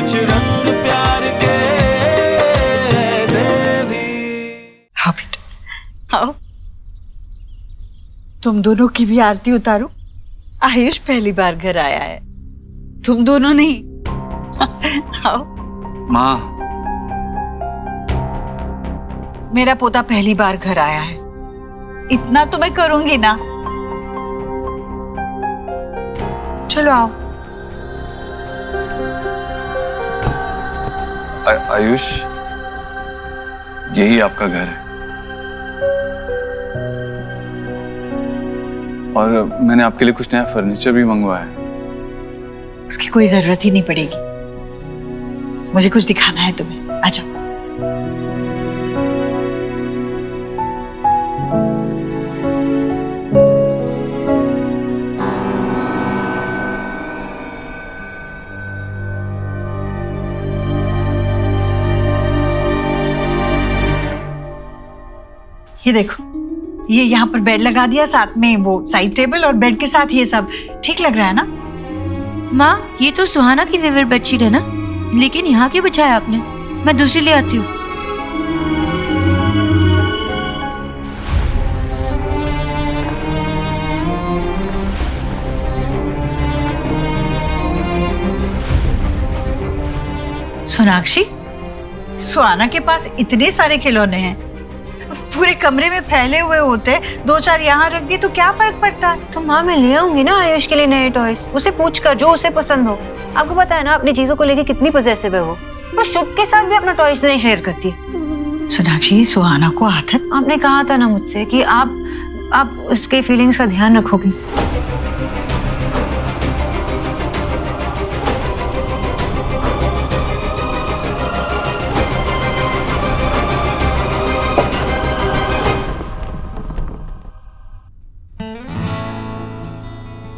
कुछ रंग प्यार के ऐसे भी। हाँ बेटा आओ, तुम दोनों की भी आरती उतारो। आयुष पहली बार घर आया है, तुम दोनों नहीं। आओ। माँ, मेरा पोता पहली बार घर आया है, इतना तो मैं करूंगी ना। चलो आओ। आयुष, यही आपका घर है और मैंने आपके लिए कुछ नया फर्नीचर भी मंगवाया है। उसकी कोई जरूरत ही नहीं पड़ेगी, मुझे कुछ दिखाना है तुम्हें, आ जाओ। ये देखो, ये यहाँ पर बेड लगा दिया, साथ में वो साइड टेबल और बेड के साथ ये सब ठीक लग रहा है ना? माँ, ये तो सुहाना की फेवरेट बेडशीट है ना, लेकिन यहाँ क्यों बिछाया आपने? मैं दूसरी ले आती हूँ। सोनाक्षी, सुहाना के पास इतने सारे खिलौने हैं, पूरे कमरे में फैले हुए होते, दो चार यहाँ रख दिए तो क्या फर्क पड़ता है? तो माँ, मैं ले आऊंगी ना आयुष के लिए नए टॉयज, उसे पूछ कर जो उसे पसंद हो। आपको पता है ना अपनी चीजों को लेके कितनी पजेसिव है वो शुभ के साथ भी अपना टॉयज नहीं शेयर करती है। सोनाक्षी, सुहाना को आदत। आपने कहा था ना मुझसे कि आप उसके फीलिंग्स का ध्यान रखोगी।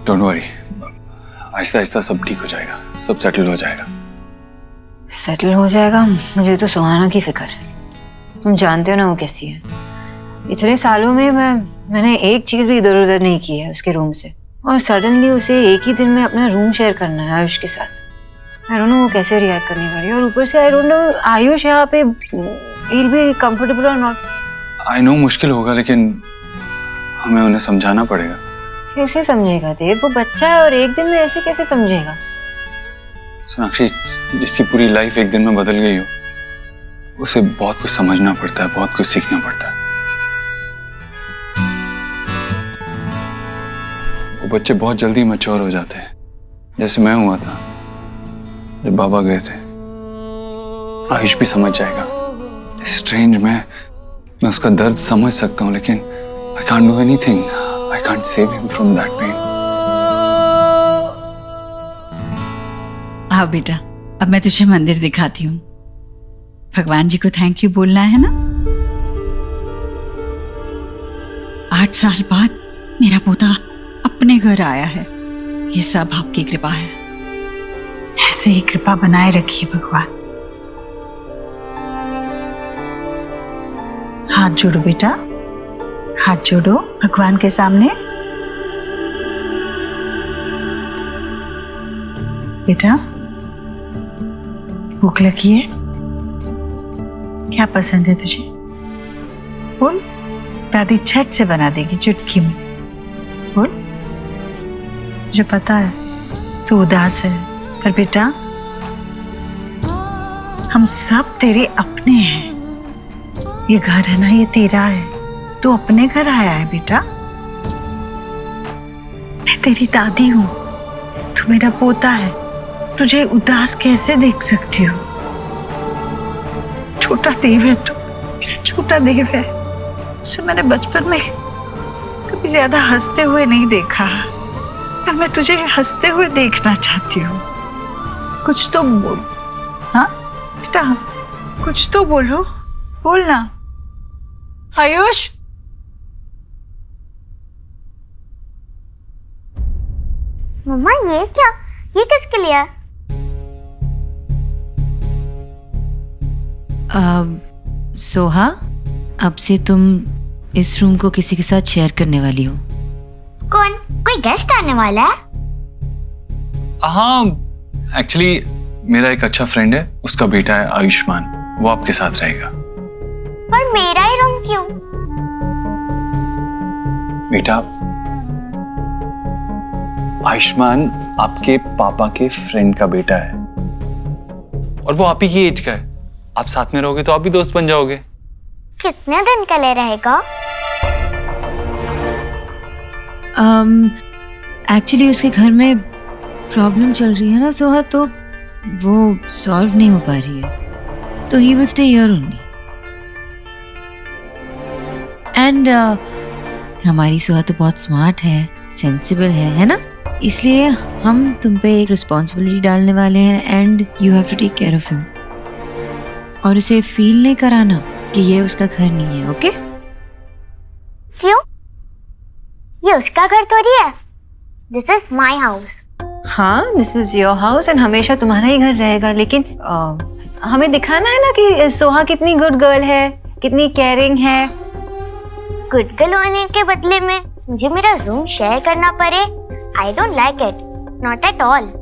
डोंट वरी, आहिस्ता आहिस्ता सब ठीक हो जाएगा, सब सेटल हो जाएगा। सेटल हो जाएगा? मुझे तो सुहाना की फिक्र है। तुम जानते हो ना वो कैसी है। इतने सालों में मैंने एक चीज भी इधर उधर नहीं की है उसके रूम से, और सडनली उसे एक ही दिन में अपना रूम शेयर करना है आयुष के साथ। आई डोंट नो वो कैसे रिएक्ट करने वाली है, और ऊपर से आई डोंट नो आयुष यहाँ पे he'll be comfortable or not। I know मुश्किल होगा, लेकिन हमें उन्हें समझाना पड़ेगा। कैसे समझेगा देव? वो बच्चा है और एक दिन में ऐसे कैसे समझेगा? सोनाक्षी, जिसकी पूरी लाइफ एक दिन में बदल गई हो, उसे बहुत कुछ समझना पड़ता है, बहुत कुछ सीखना पड़ता है। वो बच्चे बहुत जल्दी मैच्योर हो जाते हैं, जैसे मैं हुआ था जब बाबा गए थे। आयुष भी समझ जाएगा। स्ट्रेंज, मैं उसका दर्द समझ सकता हूँ, लेकिन I can't do anything. I can't save him from that pain. आओ बेटा, अब मैं तुझे मंदिर दिखाती हूँ। भगवान जी को थैंक यू बोलना है ना। 8 साल बाद मेरा पोता अपने घर आया है, ये सब आपकी कृपा है। ऐसे ही कृपा बनाए रखिए भगवान। हाथ जोड़ो बेटा, हाथ जोड़ो भगवान के सामने। बेटा, भूख लगी है? क्या पसंद है तुझे? बोल, दादी झट से बना देगी चुटकी में। बोल। मुझे पता है तू उदास है, पर बेटा हम सब तेरे अपने हैं। ये घर है ना, ये तेरा है, तू अपने घर आया है बेटा। मैं तेरी दादी हूं, तू मेरा पोता है, तुझे उदास कैसे देख सकती हो? छोटा देव है तू, मेरा छोटा देव है। उसे मैंने बचपन में कभी ज्यादा हंसते हुए नहीं देखा, पर मैं तुझे हंसते हुए देखना चाहती हूँ। कुछ तो बोल। हाँ बेटा, कुछ तो बोलो, बोलना। आयुष, मम्मा ये क्या? ये किसके लिए है? सोहा, अब से तुम इस रूम को किसी के साथ शेयर करने वाली हो। कौन? कोई गेस्ट आने वाला है? हाँ, एक्चुअली मेरा एक अच्छा फ्रेंड है, उसका बेटा है आयुष्मान, वो आपके साथ रहेगा। पर मेरा ही रूम क्यों? बेटा, आयुष्मान आपके पापा के फ्रेंड का बेटा है और वो आप ही की एज का है। आप साथ में रहोगे तो आप भी दोस्त बन जाओगे। कितने दिन के लिए रहेगा? एक्चुअली उसके घर में प्रॉब्लम चल रही है ना सोहा, तो वो सॉल्व नहीं हो पा रही है, तो he will stay here only. And हमारी सोहा तो बहुत स्मार्ट है, सेंसिबल है ना, इसलिए हम तुम पे एक रिस्पॉन्सिबिलिटी डालने वाले हैं and you have to take care of him. और उसे फील नहीं कराना कि ये उसका घर नहीं है, ओके? क्यों? ये उसका घर थोड़ी है। This is my house. हाँ, this is your house and हमेशा तुम्हारा ही घर रहेगा, लेकिन हमें दिखाना है ना कि सोहा कितनी गुड गर्ल है, कितनी केयरिंग है। गुड गर्ल होने के बदले में मुझे मेरा रूम शेयर करना पड़े, I don't like it, not at all.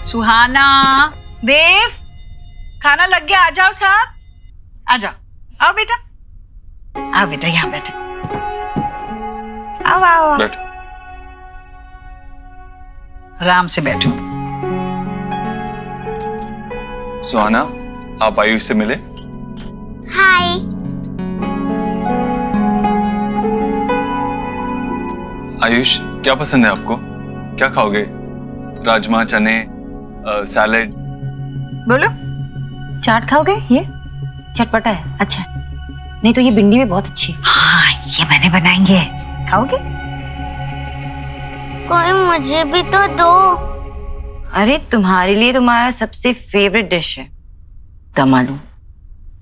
Suhana, Dev, खाना लग गया, आ जाओ साहब, आ जाओ। आओ बेटा, आओ बेटा, यहाँ बैठो। आओ आओ आओ। बैठो। आराम से बैठो। सुहाना, आप आयुष से मिले? हाय। आयुष, क्या पसंद है आपको? क्या खाओगे? राजमा, चने, सैलेड? बोलो। चाट खाओगे? ये चटपटा है, अच्छा है। नहीं तो ये भिंडी भी बहुत अच्छी है। हाँ, ये मैंने बनाई है, खाओगे? कोई मुझे भी तो दो। अरे तुम्हारे लिए तुम्हारा सबसे फेवरेट डिश है दम आलू।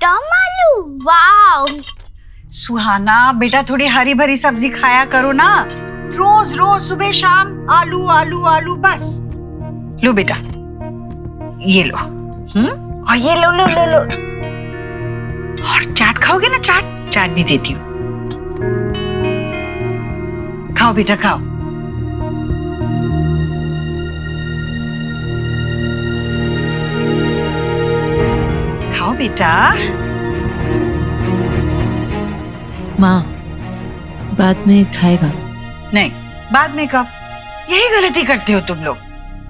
दम आलू, वाओ। सुहाना बेटा, थोड़ी हरी भरी सब्जी खाया करो ना, रोज रोज सुबह शाम आलू आलू आलू बस। लो बेटा, ये लो। और ये लो लो लो लो। और चाट खाओगे ना? चाट, चाट भी देती हूँ, खाओ बेटा, खाओ। खाओ बेटा। माँ, बाद में खाएगा। नहीं, बाद में कब? यही गलती करते हो तुम लोग।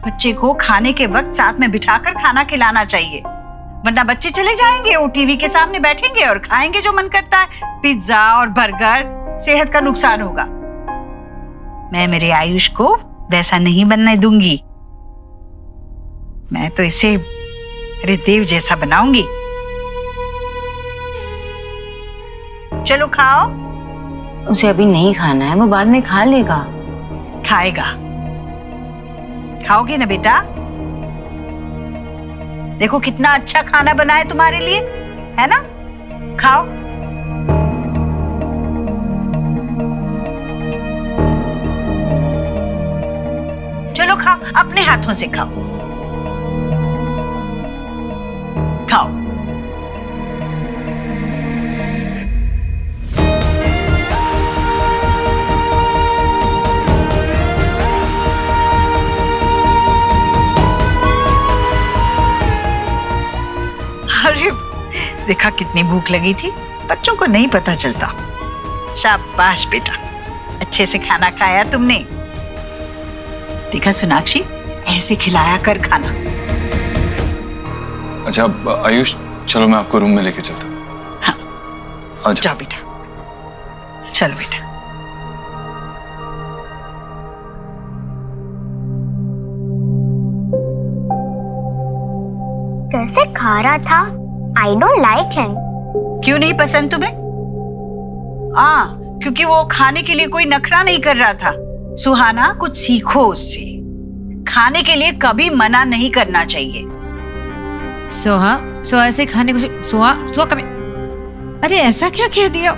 बच्चे को खाने के वक्त साथ में बिठाकर खाना खिलाना चाहिए, वरना बच्चे चले जाएंगे, वो टीवी के सामने बैठेंगे और खाएंगे जो मन करता है, पिज्जा और बर्गर। सेहत का नुकसान होगा। मैं मेरे आयुष को वैसा नहीं बनने दूंगी। मैं तो इसे मेरे देव जैसा बनाऊंगी। चलो खाओ। उसे अभी नहीं खाना है, वो बाद में खा लेगा। खाएगा। खाओगे ना बेटा? देखो कितना अच्छा खाना बना है तुम्हारे लिए, है ना? खाओ। चलो खाओ, अपने हाथों से खाओ। खाओ। अरे देखा कितनी भूख लगी थी, बच्चों को नहीं पता चलता। शाबाश बेटा, अच्छे से खाना खाया तुमने। देखा सोनाक्षी, ऐसे खिलाया कर खाना। अच्छा आयुष, चलो मैं आपको रूम में लेके चलता हूँ। हाँ, जाओ बेटा, चलो बेटा। कैसे खा रहा था? आई डोंट लाइक हिम। क्यों नहीं पसंद तुम्हें? क्योंकि वो खाने के लिए कोई नखरा नहीं कर रहा था। सुहाना, कुछ सीखो उससे। खाने के लिए कभी मना नहीं करना चाहिए। सोहा, सोहा ऐसे खाने को सोहा, सोहा कभी। अरे ऐसा क्या कह दिया?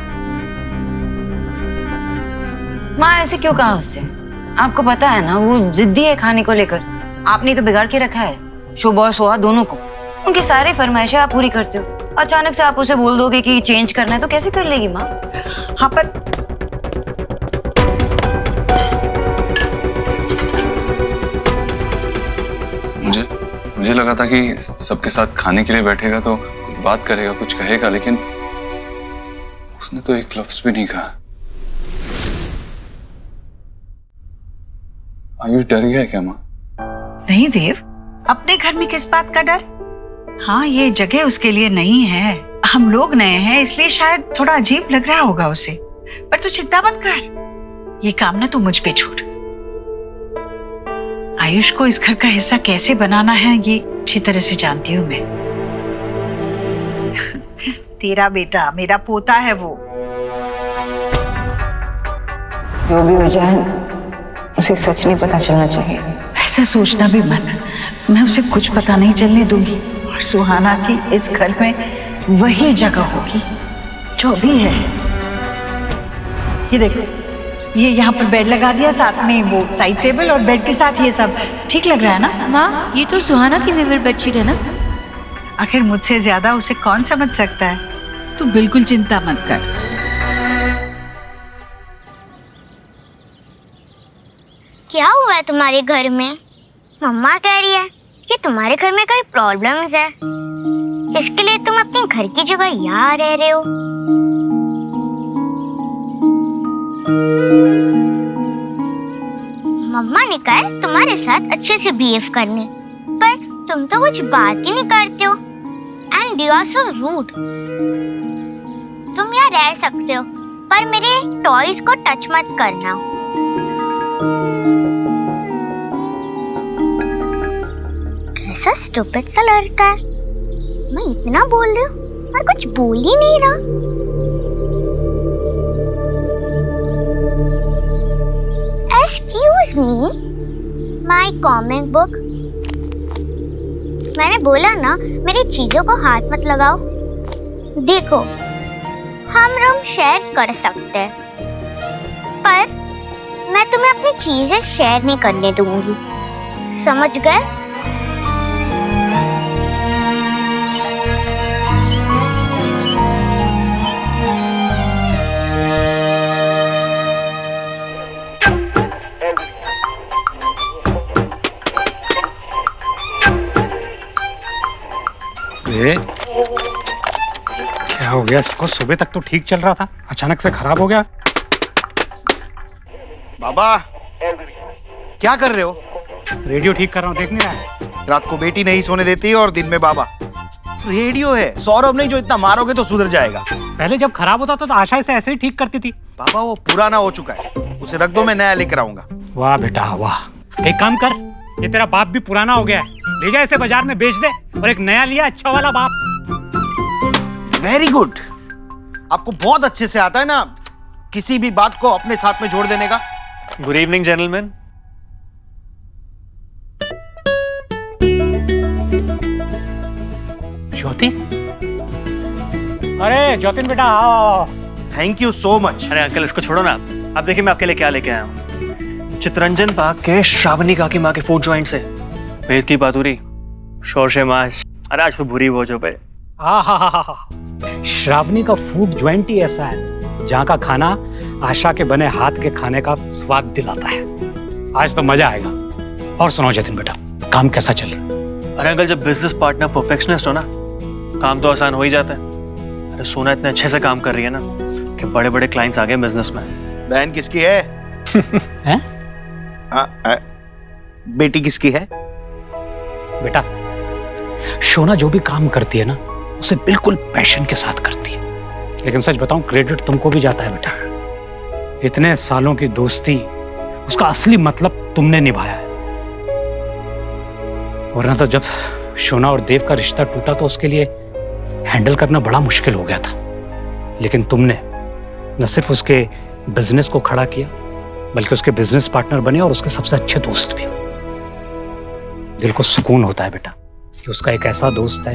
माँ ऐसे क्यों कहा उससे? आपको पता है ना वो जिद्दी है खाने को लेकर, आपने तो बिगाड़ के रखा है। शो बॉस हुआ दोनों को, उनकी सारी फरमाइशें आप पूरी करते हो। अचानक से आप उसे बोल दोगे कि चेंज करना है तो कैसे कर लेगी माँ? हाँ पर मुझे लगा था कि सबके साथ खाने के लिए बैठेगा तो कुछ बात करेगा, कुछ कहेगा, लेकिन उसने तो एक लफ्ज भी नहीं कहा। आयुष डर गया है क्या माँ? नहीं देव, अपने घर में किस बात का डर? हाँ, ये जगह उसके लिए नहीं है, हम लोग नए हैं, इसलिए शायद थोड़ा अजीब लग रहा होगा उसे। पर तू चिंता मत कर, ये काम ना तू मुझ पे छोड़। आयुष को इस घर का हिस्सा कैसे बनाना है ये अच्छी तरह से जानती हूँ मैं। तेरा बेटा मेरा पोता है वो। जो भी हो जाए उसे सच नहीं पता चलना चाहिए। ऐसा सोचना भी मत, मैं उसे कुछ पता नहीं चलने दूंगी। और सुहाना की इस घर में वही जगह होगी जो भी है। ये देखो, ये यहाँ पर बेड लगा दिया, साथ में वो साइड टेबल और बेड के साथ ये सब ठीक लग रहा है ना? माँ, ये तो सुहाना की फेवरेट बेडशीट है ना? आखिर मुझसे ज्यादा उसे कौन समझ सकता है? तू बिल्कुल चिंता मत कर। क्या हुआ है तुम्हारे घर में? मम्मा कह रही है कि तुम्हारे घर में कोई प्रॉब्लम्स है, इसके लिए तुम अपने घर की जगह यहाँ रह रहे हो। मम्मा ने कहा है तुम्हारे साथ अच्छे से बिहेव करने, पर तुम तो कुछ बात ही नहीं करते हो। And you are so rude. तुम यहाँ रह सकते हो, पर मेरे टॉयज को टच मत करना। कैसा स्टूपिड सा लड़का है, मैं इतना बोल रही हूँ और कुछ बोल ही नहीं रहा। Excuse me, my comic book। मैंने बोला ना मेरी चीजों को हाथ मत लगाओ। देखो, हम रूम शेयर कर सकते हैं, पर मैं तुम्हें अपनी चीजें शेयर नहीं करने दूंगी, समझ गए? क्या हो गया इसको? सुबह तक तो ठीक चल रहा था, अचानक से खराब हो गया। बाबा, क्या कर रहे हो? रेडियो ठीक कर रहा हूँ, देख नहीं रहा है? रात को बेटी नहीं सोने देती और दिन में बाबा। रेडियो है, सौरभ नहीं, जो इतना मारोगे तो सुधर जाएगा। पहले जब खराब होता था तो आशा इसे ऐसे ही ठीक करती थी। बाबा वो पुराना हो चुका है, उसे रख दो, मैं नया लेकर आऊंगा। वाह बेटा वाह, एक काम कर, ये तेरा बाप भी पुराना हो गया है, ले जा इसे बाजार में बेच दे और एक नया लिया अच्छा वाला बाप। वेरी गुड, आपको बहुत अच्छे से आता है ना किसी भी बात को अपने साथ में जोड़ देने का। Good evening gentleman. ज्योति, अरे ज्योतिन बेटा आओ। Thank you so much. अरे अंकल इसको छोड़ो ना, आप देखिए मैं आपके लिए क्या लेके आया हूँ। चितरंजन पाक के श्रावणी काकी माँ के फूड जॉइंट से भेद की पातुरी, शोरशे माश। अरे आज तो बुरी बोझ हो पे। श्रावणी का फूड ज्वाइंट ही ऐसा है जहाँ का खाना आशा के बने हाथ के खाने का स्वाद दिलाता है। आज तो मजा आएगा। और सुनाओ जतिन बेटा, काम कैसा चल रहा है? अरे अंकल, जब बिजनेस पार्टनर परफेक्शनिस्ट हो ना, काम तो आसान हो ही जाता है। अरे सोना इतने अच्छे से काम कर रही है ना कि बड़े बड़े क्लाइंट्स आ गए बिजनेस में। बहन किसकी है? हैं? बेटी किसकी है? बेटा, शोना जो भी काम करती है ना उसे बिल्कुल पैशन के साथ करती है। लेकिन सच बताऊं, क्रेडिट तुमको भी जाता है बेटा। इतने सालों की दोस्ती, उसका असली मतलब तुमने निभाया है। वरना तो जब शोना और देव का रिश्ता टूटा तो उसके लिए हैंडल करना बड़ा मुश्किल हो गया था। लेकिन तुमने न सिर्फ उसके बिजनेस को खड़ा किया, बल्कि उसके बिजनेस पार्टनर बने और उसके सबसे अच्छे दोस्त भी। दिल को सुकून होता है बेटा कि उसका एक ऐसा दोस्त है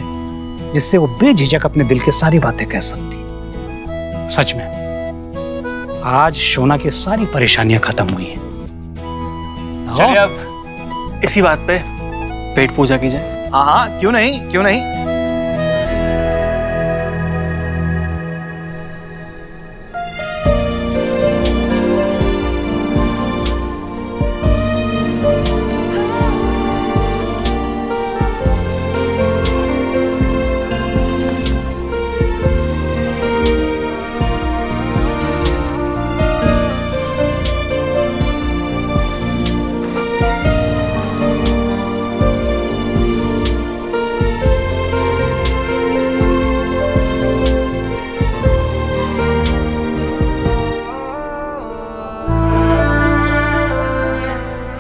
जिससे वो बेझिझक अपने दिल की सारी बातें कह सकती है। सच में आज शोना की सारी परेशानियां खत्म हुई हैं। चलिए अब इसी बात पे पेट पूजा की जाए। हाँ, क्यों नहीं, क्यों नहीं।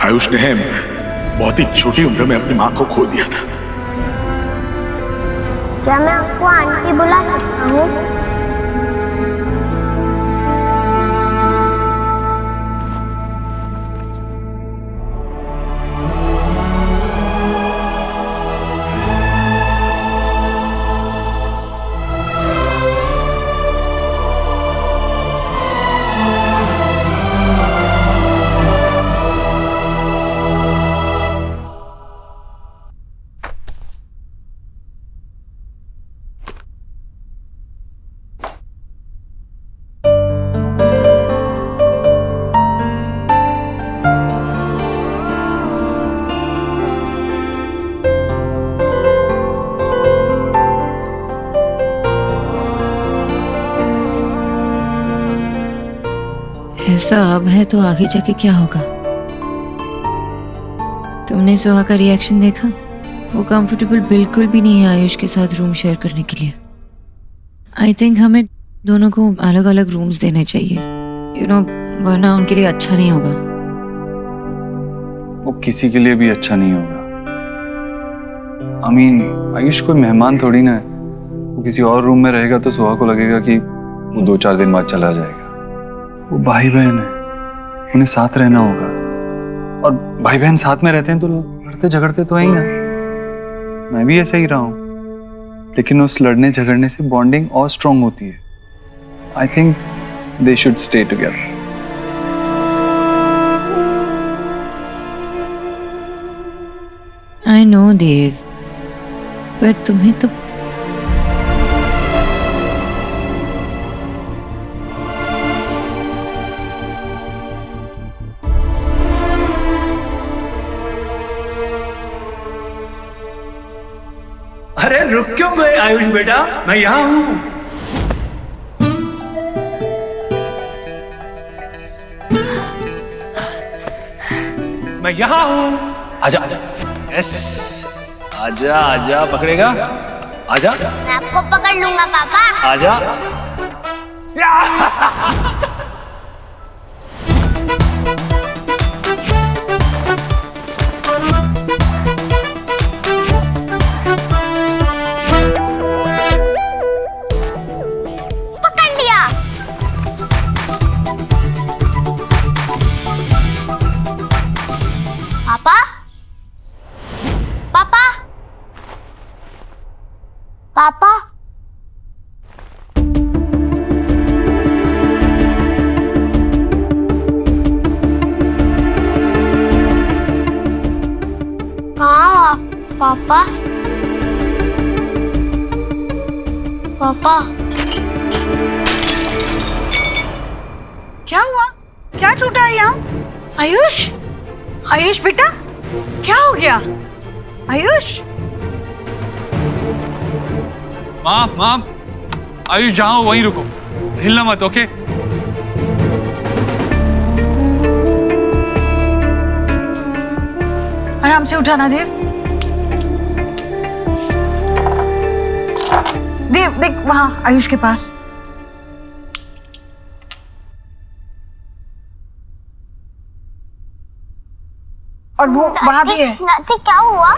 आयुष ने बहुत ही छोटी उम्र में अपनी माँ को खो दिया था। क्या मैं आपको आंटी बुला सकता हूँ? ऐसा अब है तो आगे जाके क्या होगा? तुमने सुहा का रिएक्शन देखा? वो कंफर्टेबल बिल्कुल भी नहीं है आयुष के साथ रूम शेयर करने के लिए। आई थिंक हमें दोनों को अलग अलग रूम्स देने चाहिए, यू नो, वरना उनके लिए अच्छा नहीं होगा। वो किसी के लिए भी अच्छा नहीं होगा। आयुष कोई मेहमान थोड़ी ना है। वो किसी और रूम में रहेगा तो सुहा को लगेगा कि वो 2-4 दिन बाद चला जाएगा। वो भाई बहन है, उन्हें साथ रहना होगा, और भाई बहन साथ में रहते हैं तो लड़ते झगड़ते तो हैं ही ना। मैं भी ऐसा ही रहा हूं, लेकिन उस लड़ने झगड़ने से बॉन्डिंग और स्ट्रांग होती है। I think they should stay together. I know Dev, पर तुम्हें तो अरे रुक क्यों गए आयुष बेटा, मैं यहाँ हूँ। मैं यहाँ हूँ। आजा आजा। यस, आजा आजा, पकड़ेगा? आजा। मैं आपको पकड़ लूंगा पापा। आजा। पापा, पापा, पापा, कहाँ पापा? पापा, क्या हुआ? क्या टूटा है यहाँ? आयुष, आयुष बेटा, क्या हो गया? आयुष, माँ, आयुष जहाँ हो वहीं रुको, हिलना मत, ओके? आराम से उठाना देव। देव देख वहां आयुष के पास। और वो वहां भी है। नाती क्या हुआ?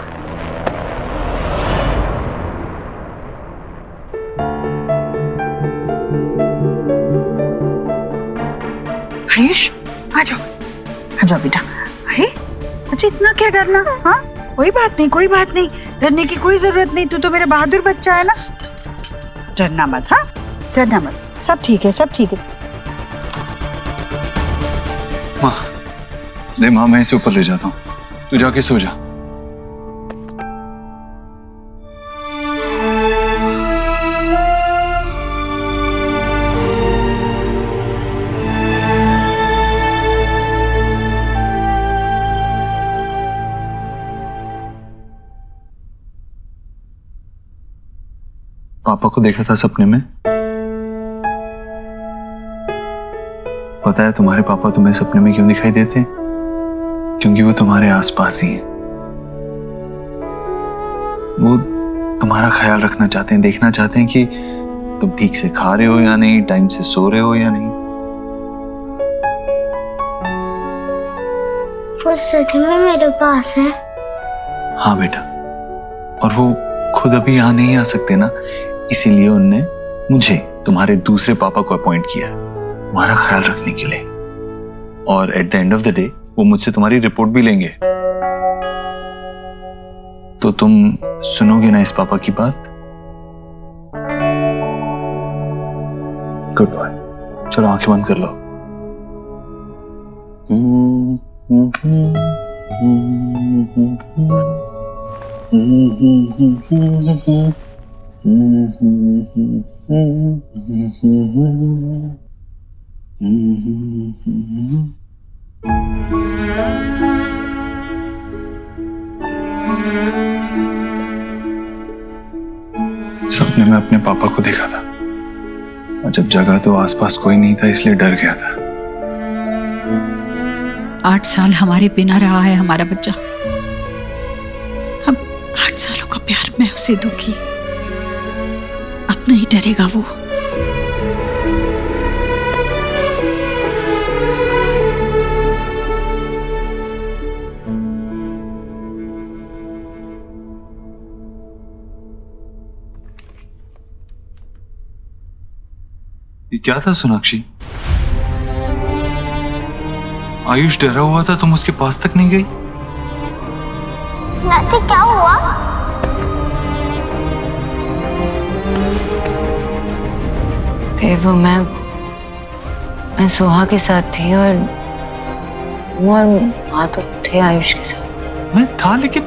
आयुष, आ जाओ बेटा। अरे अच्छा, इतना क्या डरना? हाँ, कोई बात नहीं, डरने की कोई जरूरत नहीं। तू तो मेरा बहादुर बच्चा है ना, डरना मत। हाँ, डरना मत, सब ठीक है। माँ, मैं इसे ऊपर ले जाता हूँ, तू जाके सो जा। पापा को देखा था सपने में। पता है तुम्हारे पापा तुम्हें सपने में क्यों दिखाई देते हैं? क्योंकि वो तुम्हारे आसपास ही हैं। वो तुम्हारा ख्याल रखना चाहते हैं, देखना चाहते हैं कि तुम ठीक से खा रहे हो या नहीं, टाइम से सो रहे हो या नहीं। वो सच में मेरे पास है? हाँ बेटा, और वो खुद अभी यहाँ नहीं आ सकते ना, इसीलिए उनने मुझे तुम्हारे दूसरे पापा को अपॉइंट किया तुम्हारा ख्याल रखने के लिए। और at the end of the day वो मुझसे तुम्हारी रिपोर्ट भी लेंगे। तो तुम सुनोगे ना इस पापा की बात? गुड बॉय, चलो आंखें बंद कर लो। सपने में अपने पापा को देखा था, और जब जगा तो आसपास कोई नहीं था, इसलिए डर गया था। 8 साल हमारे बिना रहा है हमारा बच्चा। अब 8 सालों का प्यार मैं उसे दूंगी, अब नहीं डरेगा वो। ये क्या था सोनाक्षी? आयुष डरा हुआ था, तुम उसके पास तक नहीं गई? नाती क्या हुआ? देव, मैं सोहा के साथ थी और माँ तो थे आयुष के साथ। मैं था, लेकिन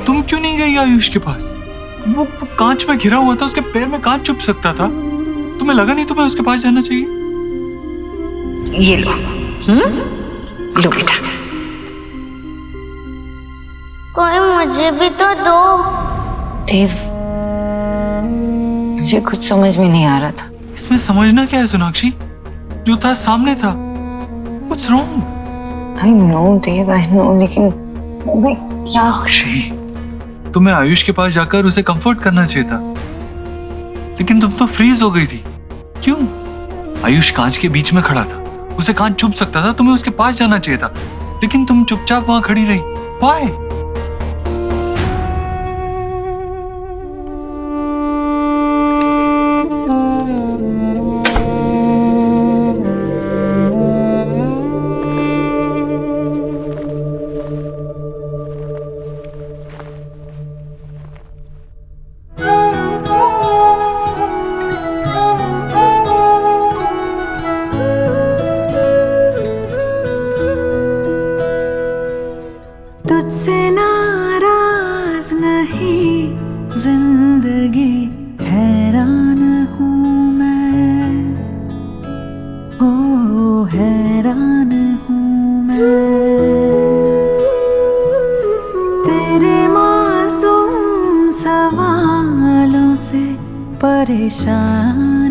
तुम क्यों नहीं गई आयुष के पास? वो कांच में घिरा हुआ था, उसके पैर में कांच चुभ सकता था। तुम्हें लगा नहीं तुम्हें उसके पास जाना चाहिए? ये लो, लो बेटा। कोई मुझे भी तो दो। देव, मुझे कुछ समझ में नहीं आ रहा था। इसमें समझना क्या है सोनाक्षी? जो था सामने था। What's wrong? I know Dev, I know, लेकिन मैं क्या? तुम्हें आयुष के पास जाकर उसे कंफर्ट करना चाहिए था, लेकिन तुम तो फ्रीज हो गई थी। क्यों? आयुष कांच के बीच में खड़ा था, उसे कांच चुभ सकता था, तुम्हें उसके पास जाना चाहिए था, लेकिन तुम चुपचाप वहां खड़ी रही। Why? तुझसे नाराज नहीं जिंदगी, हैरान हूँ मैं, ओ हैरान हूँ मैं। तेरे मासूम सवालों से परेशान